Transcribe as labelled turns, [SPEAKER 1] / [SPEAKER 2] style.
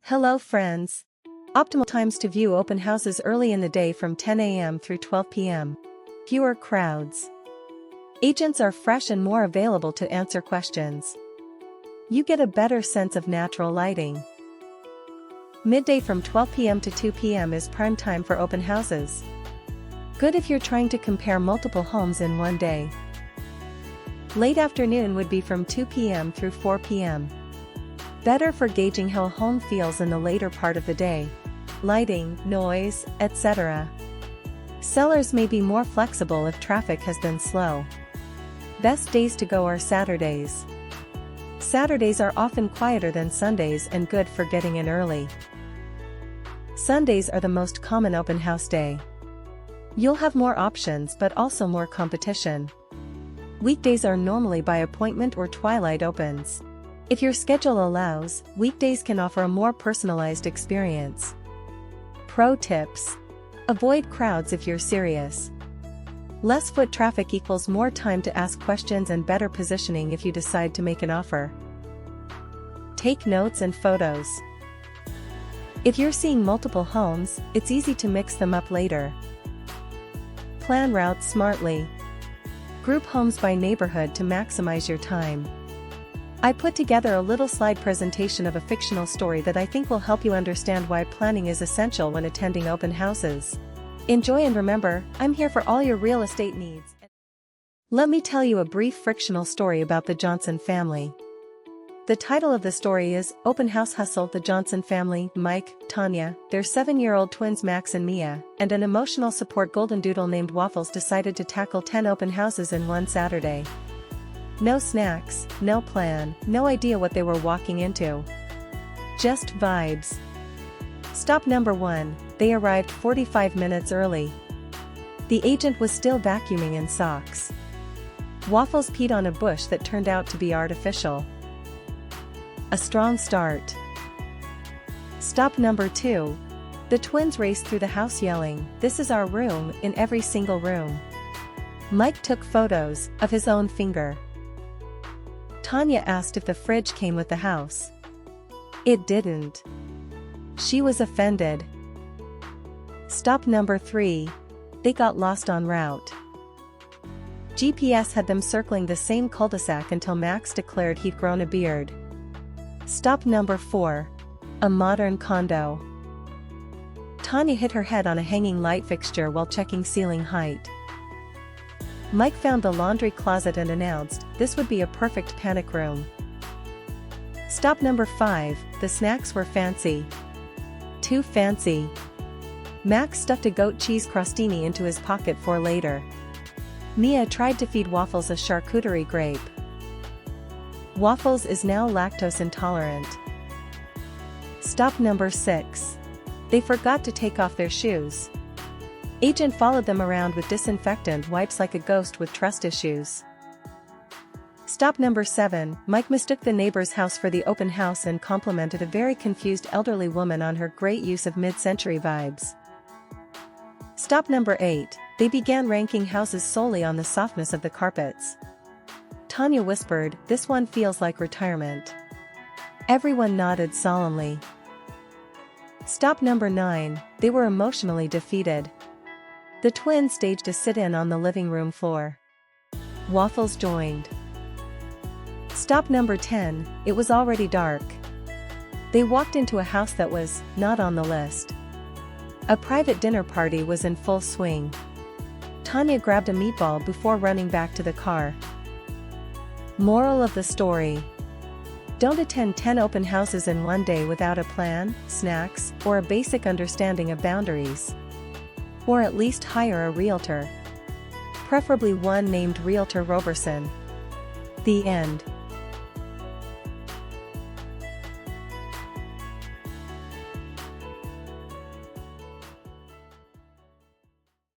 [SPEAKER 1] Hello friends. Optimal times to view open houses early in the day from 10 a.m. through 12 p.m. Fewer crowds. Agents are fresh and more available to answer questions. You get a better sense of natural lighting. Midday from 12 p.m. to 2 p.m. is prime time for open houses. Good if you're trying to compare multiple homes in one day. Late afternoon would be from 2 p.m. through 4 p.m. Better for gauging how a home feels in the later part of the day. Lighting, noise, etc. Sellers may be more flexible if traffic has been slow. Best days to go are Saturdays. Saturdays are often quieter than Sundays and good for getting in early. Sundays are the most common open house day. You'll have more options but also more competition. Weekdays are normally by appointment or twilight opens. If your schedule allows, weekdays can offer a more personalized experience. Pro tips. Avoid crowds if you're serious. Less foot traffic equals more time to ask questions and better positioning if you decide to make an offer. Take notes and photos. If you're seeing multiple homes, it's easy to mix them up later. Plan routes smartly. Group homes by neighborhood to maximize your time. I put together a little slide presentation of a fictional story that I think will help you understand why planning is essential when attending open houses. Enjoy and remember, I'm here for all your real estate needs. Let me tell you a brief fictional story about the Johnson family. The title of the story is Open House Hustle. The Johnson family, Mike, Tanya, their 7-year-old twins Max and Mia, and an emotional support golden doodle named Waffles decided to tackle 10 open houses in one Saturday. No snacks, no plan, no idea what they were walking into. Just vibes. Stop number 1, they arrived 45 minutes early. The agent was still vacuuming in socks. Waffles peed on a bush that turned out to be artificial. A strong start. Stop number 2. The twins raced through the house yelling, "This is our room," in every single room. Mike took photos of his own finger. Tanya asked if the fridge came with the house. It didn't. She was offended. Stop number 3. They got lost en route. GPS had them circling the same cul-de-sac until Max declared he'd grown a beard. Stop number 4. A modern condo. Tanya hit her head on a hanging light fixture while checking ceiling height. Mike found the laundry closet and announced, this would be a perfect panic room. Stop number 5, the snacks were fancy. Too fancy. Max stuffed a goat cheese crostini into his pocket for later. Mia tried to feed Waffles a charcuterie grape. Waffles is now lactose intolerant. Stop number 6. They forgot to take off their shoes. Agent followed them around with disinfectant wipes like a ghost with trust issues. Stop number 7. Mike mistook the neighbor's house for the open house and complimented a very confused elderly woman on her great use of mid-century vibes. Stop number 8. They began ranking houses solely on the softness of the carpets. Tanya whispered, "This one feels like retirement." Everyone nodded solemnly. Stop number 9. They were emotionally defeated. The twins staged a sit-in on the living room floor. Waffles joined. Stop number 10. It was already dark. They walked into a house that was not on the list. A private dinner party was in full swing. Tanya grabbed a meatball before running back to the car. Moral of the story. Don't attend 10 open houses in one day without a plan, snacks, or a basic understanding of boundaries. Or at least hire a realtor. Preferably one named Realtor Roberson. The end.